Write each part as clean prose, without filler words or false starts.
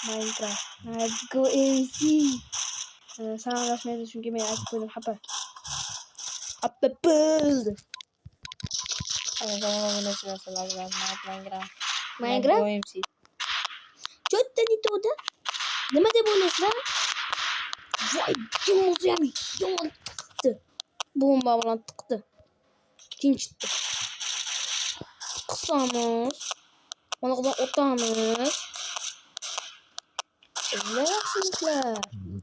Minecraft. Let's go MC. Sanallaşmayı çünkü ben açıp koydum. Hapa build. Minecraft? OMC. Jotten itu udah. Nama dia bonus lah. Vay yumuz yani. Yaman tıktı. Bomba falan tıktı. Kim çıktı? Kısamız. Ona kadar otağımız. Ne yapsınızlar?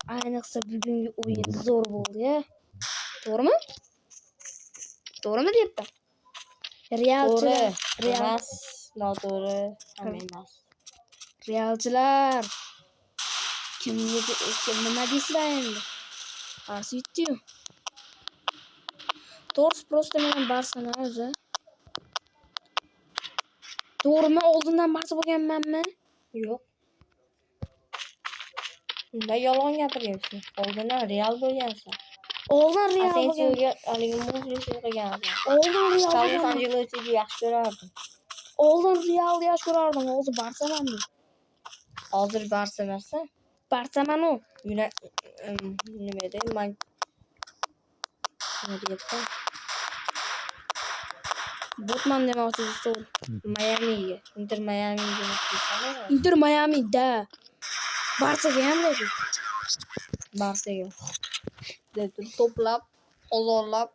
Ayniqsa bugünkü oyun zor oldu ya. Doğru mu? Doğru mu deyapman? Realchilar. Emas. Noto'g'ri ham emas. Realchilar. Kim nima deysizlar endi? Qarshi yutdi-yu. To'g'risi просто men Barsani o'zi. To'g'rimi? Oldindan Barsa bo'lganmanmi? Yo'q. Unda yolg'on gapiryapsan. Oldindan Real bo'lgansan. Oldin Real bo'lgan. Asensioga haligi muxlislik qilgansan. Oldin Real Carlos bo'lgan. Ancelotti'ni yaxshi ko'rardim. Oldin Realni yaxshi ko'rardim. Hozir Barsaman. Hozir Barsa emassan. Barsaman u. Nima deyman? Nima deyapman? Botman demoqchisiz. Miamiga. Inter Miamiga muxlisman. Inter Miami'da. Barsaga ham dedi. Barsaga. To'plab, ozorlab,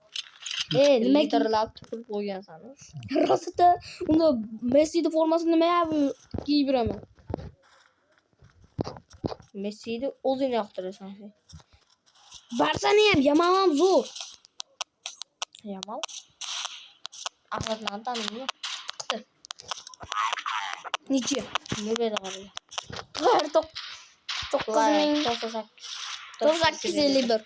Nima litrlab turib qo'ygansan. Rostda unda Messi'ning formasini nima kiyib yuraman? Messi'ni o'zing yoqtirasan. Barsani ham Yamal ham zo'r. Yamal. Axlatlarni taniymi? Nechi? Nima beradi? Har 951.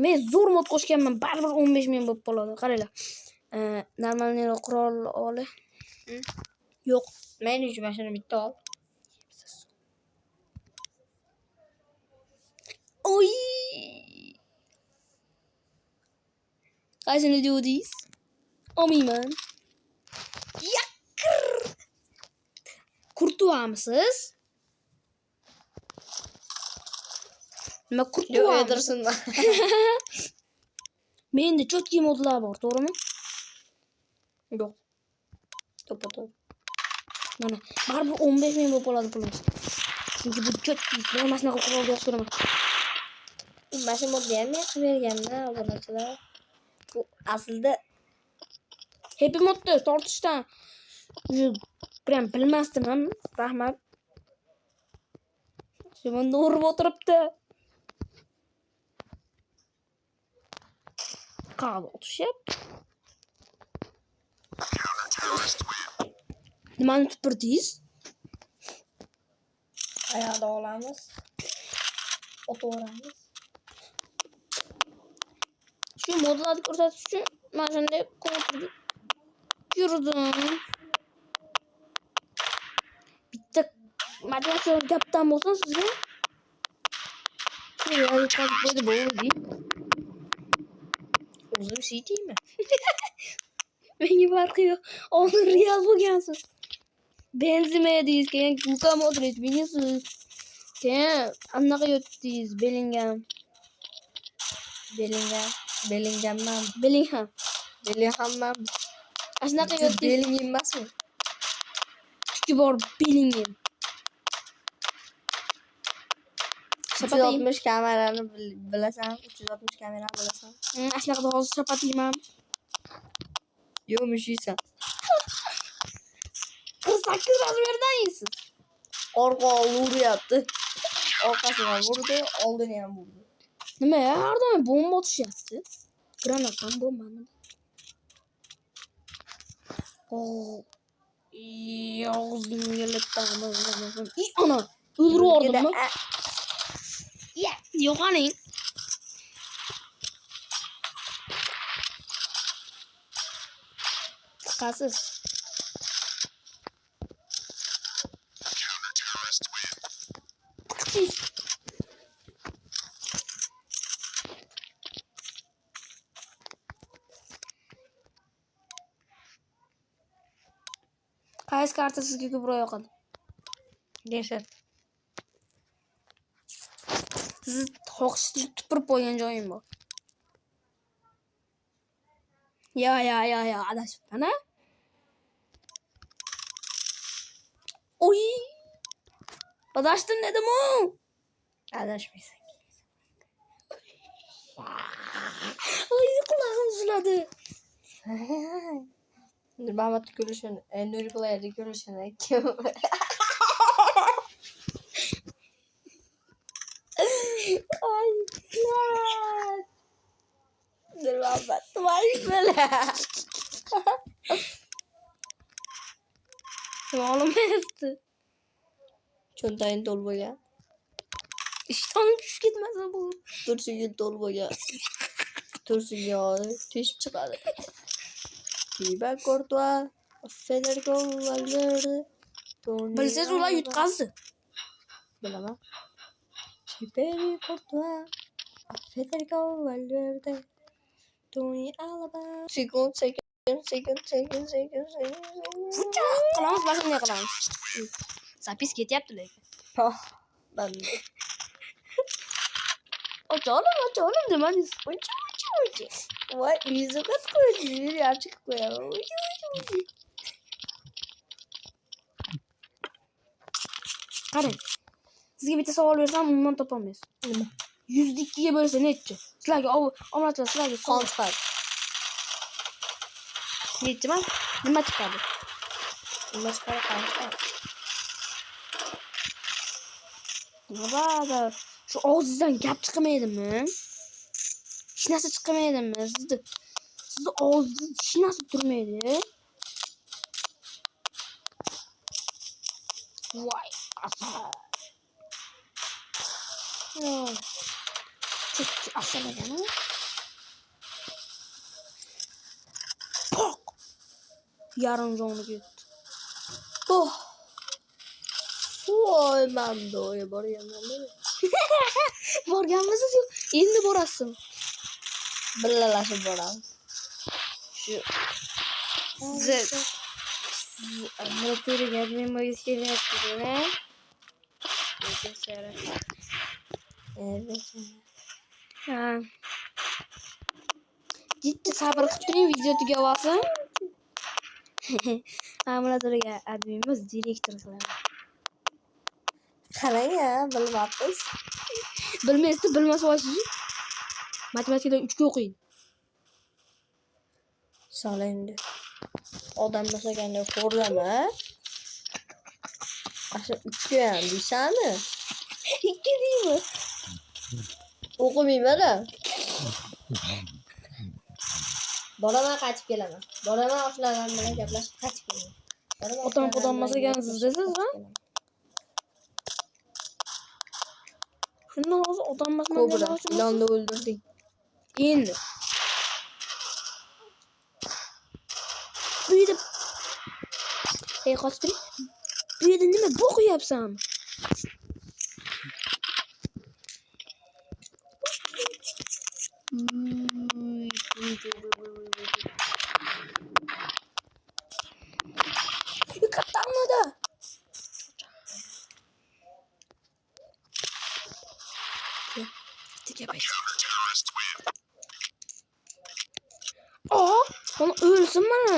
Men zo'r mod qo'shganman. Baribir 15,000 bo'lib qoladi. Qaranglar. Normalniy qurol oli. Yo'q. Men uchun mashina bitta ol. Oy! Qaysini deysiz? Olmayman. Yaqir. Kurtuamsiz? Nima kurtuam? Edersin. Menda chotki modlar bor, to'g'rimi? Yo'q. To'g'ri. Mana baribir 15,000 bo'lib qoladi pulimiz. Chunki bu chotki, men mana shunaqa qurolni yaxshi ko'raman. Mashina modni ham yaxshi berganman, obunachilar. Bu aslida Happy modni tortishdan prям bilmasdim ham. Rahmat. Shunda urib o'tiribdi. Qani o'tishyapti. Nimani tupirdingiz? Oyoqda olamiz. O'tiramiz. Shu modlarni ko'rsatish uchun mana shunday qo'yib yurdim. Bitta motivasiyon gapdan bo'lsin sizga. Shu yerga qolib qo'ydi bo'ldi. O'zim City'mi? Menga farqi yo'q. Oldin Real bo'lgansiz. Benzema deysiz, keyin Luka Modric, Vinicius. Keyin anaqa yotdingiz, Bellingham. Bellingham. Anaqa yotdingiz. Bellingham emasmi? Kuchi bor Bellingham. 360 kamerani bilasan, 360 kamerani bilasan. Shunaqa hozir chapatiyman. Yo'q, mushiysan. 48 razmerdan yeysiz. Orqa uryapti. Orqasidan urdi, oldini ham urdi. Nima ya? Har doim bomba otishyapti. Granatdan bombami? Yog'zimga lattam. Ana, o'ldirib yubordimmi? Yo'qaning. Chiqasiz. Qaysi karta sizga ko'proq yoqadi? Desert. Sizni xohishni tupurib qo'ygan joyim bor. Ya, adashibman a? Oy! Adashdim dedim-ku. Adashmaysan. Oy, qulog'im uziladi. Nurmahmat Gulshan, Nurgulay Gulshan kim? Ay, lan. Nurmahmat Gulshan. Yo'lamayapti. Cho'ntaging to'lib bo'lgan. Ishton tushib ketmasa bu. Tursingga to'lib bo'lgan. Tursingga teshib chiqadi. Thibaut Courtois, Federico Valverde, Bilsangiz ular yutqazdi. Bilaman. Thibaut Courtois, Federico Valverde, Toni Alaba. Sekund. Qilamiz, boshqa qilamiz. Zapis ketyapti lekin. Oh, ben de. Ocha demadingiz. Vay, yüzü kaç koyuyor ya, açık koyalım. Qarang. Sizga bitta savol bersam, umuman topolmaysiz. Nima? 102 ga bo'lsa nechi? Sizlarga omonatlar sizlarga Kontrakt. nechi emas? Nima chiqadi? Nima chiqadi kontrakt? Nima shu og'zingizdan gap chiqmaydimi? Hech narsa chiqmaydimi? Sizni og'zingiz hech narsa turmaydi. Voy, asal. Çok asal ekan. Pok. Yarim joni ketdi. Oh. Voy, ben de oraya boryapman. Borganmisiz yo'q? Endi borasiz. Birgalashib boramiz. Shu Siz militariga admin bo'lgis kelyapti-da. Lekin sara. Ha. Jitti sabr qilib turing, video tugab olsin. Militariga admin emas, direktor qilaman. qarang ya, bilmabsiz. Bilmaysiz, bilmasa olasiz. Matematikada 3 ga o'qiydi. Solingdi. Odam bo'lsaganda xo'rlama. Asha 3 ga ham deysani? 2 deymi? O'qimayman-da. Boraman, qaytib kelaman. Boraman, oshlarim bilan gaplashib qaytib kelaman. Otam masagansiz desiz-mi? Shundan hozir odam Kobra, ilonni o'ldirding. Endi. Bu yerda qochib turing. Bu yerda nima bo'qyapsan? Kattaqmada. Onu ölsün bana.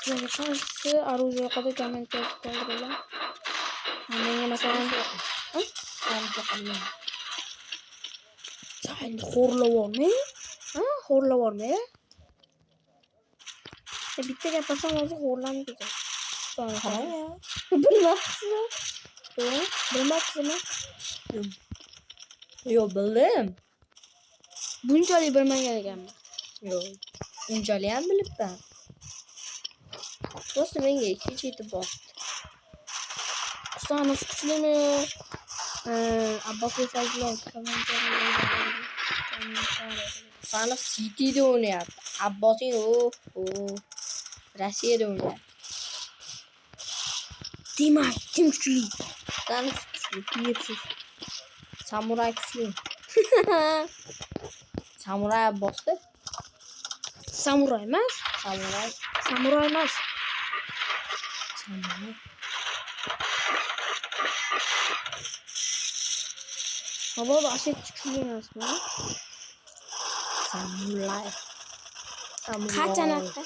Karşı оружие kadar коммент yazdılar. Menga masalan, sen xo'rlavorma? Ha, xo'rlavorma? Bitta gapirsam hozir xo'rlanib ketadi. Qarang ya. Bilmabsizmi? Bilmabsizmi? Yo'q, bildim. Bunchalik bilmagan ekanman. Yo'q. Unchalik ham bilibman. Просто menga hech yetib bordi. Sanız kuchlimi? Abbos Fazlov Sana City'de oynayapti. Abbosing Rossiyada oynayapti. Demak, kim kuchli? Sana kuchli. Samuray kuchli. Samuray bosdi. Samuray emas. Samuray. Samuray emas. Samuray. Havoda aset chiqib emasmi? Samuray. Samuray. Qancha narxda?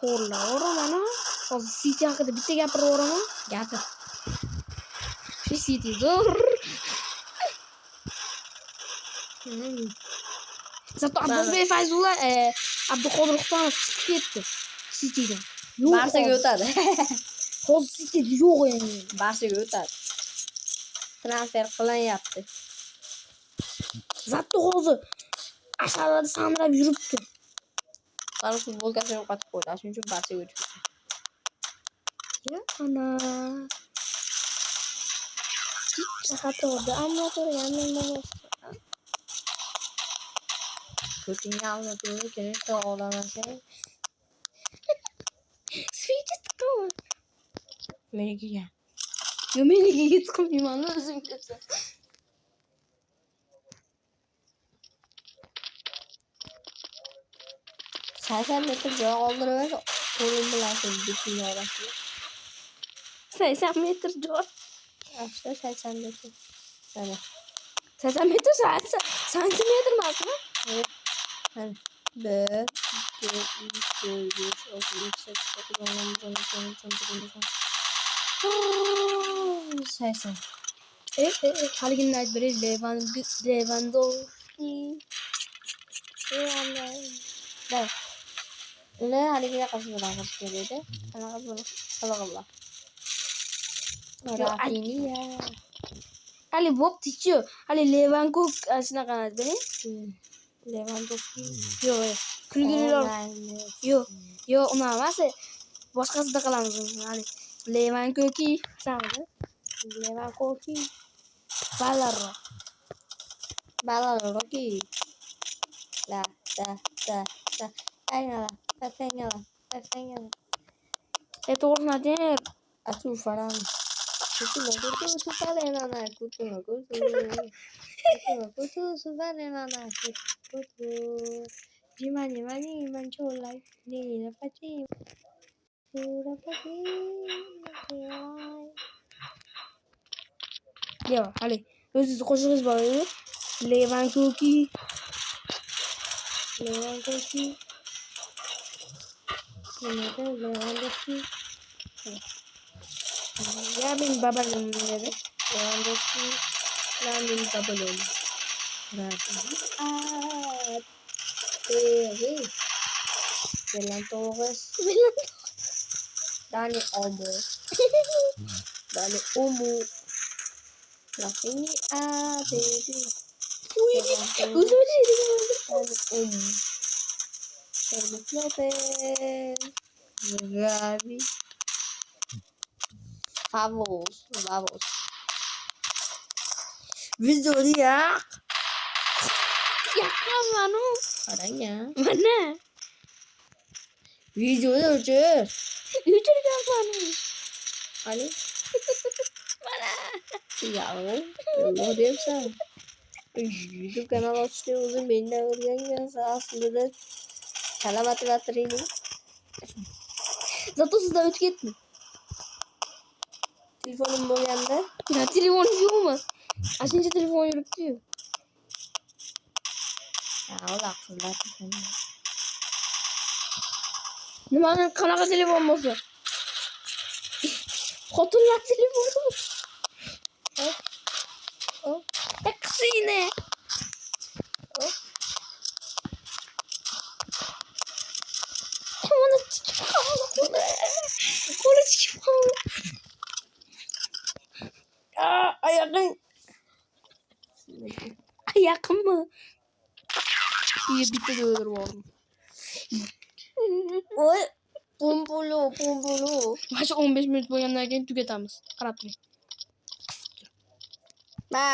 Qo'rlaveraman. Hozir City haqida bitta gapiraveraman. Gapir. Shu City zo'r. Zato Abbosbek Fayzulla, Abduqodir Husanov chiqib ketdi Citydan. Barsaga o'tadi. Hozir Cityda yo'q endi. Barsaga o'tadi. Transfer qilinyapti. Zato hozir Asharada sanrab yuribdi. Qani futbolkasini yo'qotib qo'ydi. Shuning uchun Barsaga o'tib ketdi. Ya ana. Chaqatorda ammo to'raganman mana. Ko'tingga olib turib kerak olamasang. Switch tiqaman. Menikiga. Yo menikiga tiqmayman o'zim ketsam. 80 metr joy qoldirib qo'lim bilan bitim orasiga. 80 metr joy. Asta 80 metr. Mana. 80 metr santimetr emasmi? Evet. Hani 1, 2, 3, 4, 5, 6, 7, 8, 9, 10, 11, 12, 80. Haligini aytib beray, Lewandowski. Bak. Ular haligiga qiz bilan qilib keladi. Qanaqa qilig'i bor. Rafinha. Ali bo'pti-ku. Ali Lewandowski shunaqa aytib beray. Lewandowski. Yo'q, kulgililar. Yo'q, uni emas. Boshqasida qilamiz. Ali Lewandowski sanadi. Lewandowski. Ballarroki. La. Ayala. To'g'risini ayting. Asu faran. Kutu supalenana. Kutu. Jimani mancholai. Ni pati. Yo'q, Ali. O'zingiz qo'shig'ingiz bor edi. Lewandowski. Ya benim babalım dedi. Lewandowski. Landin babalom. Jalan Torres. Dani Olmo. Rafinha, baby. Fergus Lopez. Gavi. Vamos. Vitória. Ya mano. Adanya. Mana? Videoda uçur. Uçurgan mano. Ali. Mana? Ya Allah diyorsan. YouTube kanal açtı uzun beni öğrengen aslında da salamat ini. Zato sizda o'tib ketdi. Telefonum bo'lganda. Ya telefoningiz yo'qmi? Ashuncha telefon yuribdi-yu. Ular qizlar telefoni. Nimani qanaqa telefon bo'lsa? Xotinlar telefoni. Qisine. Mana chiqib qoldi. Qo'li chiqib qoldi. Ayaqing. Yaqinmi? Bitta o'ldirib oldim. Oy, pompolo. Mana shu 15 minut bo'lgandan keyin tugatamiz. Qarab turing. Bye.